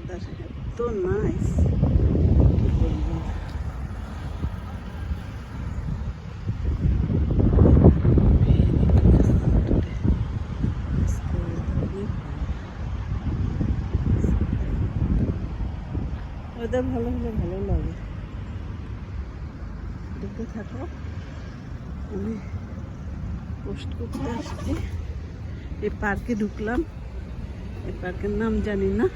Weather এত nice, কি বলবো। ওয়েদার ভালো হলে ভালো লাগে। দেখতে থাকো, আমি পোস্ট করতে আসছি। এই পার্কে ঢুকলাম, এই পার্কের নাম জানি না।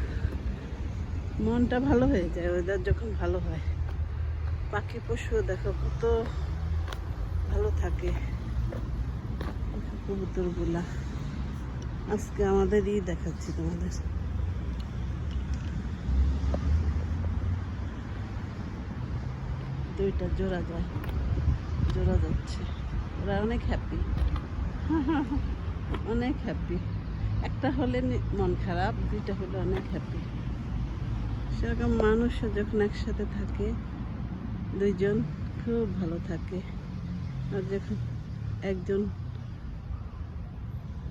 মনটা ভালো হয়ে যায় ওয়েদার যখন ভালো হয়। পাখি পশু দেখো কত ভালো থাকে, কবুতরগুলা। আজকে আমাদের দেখাচ্ছি তোমাদের। দুইটা জোড়া যায়, জোড়া যাচ্ছে, ওরা অনেক হ্যাপি, অনেক হ্যাপি। একটা হলে মন খারাপ, দুইটা হলে অনেক হ্যাপি। সেরকম মানুষও যখন একসাথে থাকে দুইজন খুব ভালো থাকে, আর যখন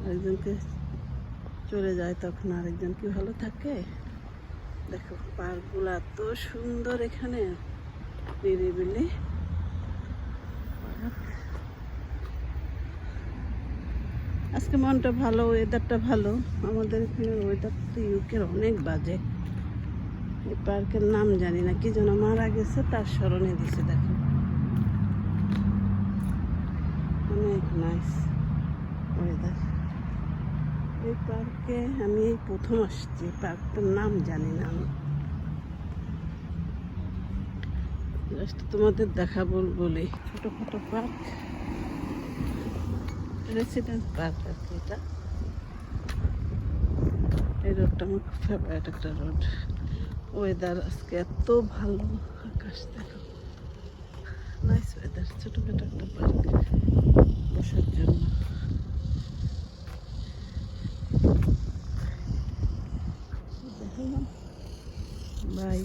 একজনকে চলে যায় তখন আরেকজন কি ভালো থাকে। দেখো পার্কগুলো এত সুন্দর, এখানে নিরিবিলি। আজকে মনটা ভালো, ওয়েদারটা ভালো। আমাদের এখানে ওয়েদার তো ইউকের অনেক বাজে। এই পার্কের নাম জানি না, কি যেন মারা গেছে তার স্মরণে দিছে। দেখো অনেক নাইস ওয়েদার। এই পার্কে আমি এই প্রথম আসছি, পার্কটার নাম জানি না আমি। জাস্ট তোমাদের দেখাবো বলি। ছোটোখাটো পার্ক, রেসিডেন্স পার্ক আর কি। এটা এই রোডটা আমার খুব ফেভারিট একটা রোড। ওয়েদার আজকে এত ভালো, আকাশ দেখো, নাইস ওয়েদার। ছোটোখাটো একটা পার্ক বসার জন্য। Bye,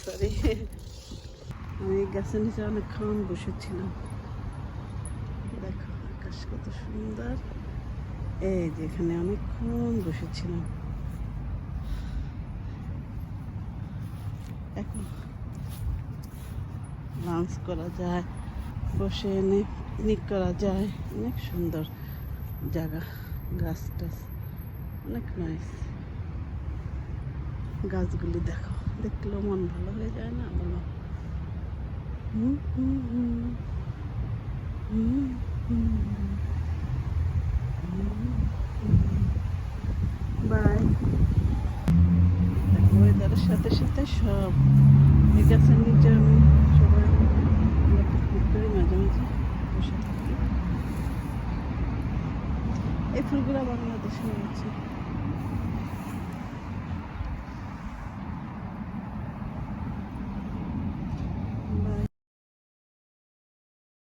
sorry. আমি গাছের নিচে অনেকক্ষণ বসেছিলাম। দেখো আকাশ কত সুন্দর। এই যে এখানে অনেকক্ষণ বসেছিলাম। এখন লাঞ্চ করা যায়, বসে পিকনিক করা যায়। অনেক সুন্দর জায়গা, গাছ টাছ অনেক নাইস। গাছগুলি দেখো, দেখলেও মন ভালো হয়ে যায় না বলো। বাই। ওয়েদারের সাথে সাথে সব এই গাছের নিচে আমি সবাই পিকনিক করি, মাঝে মাঝে বসে থাকি। এই ফুলগুলো বাংলাদেশে আছে।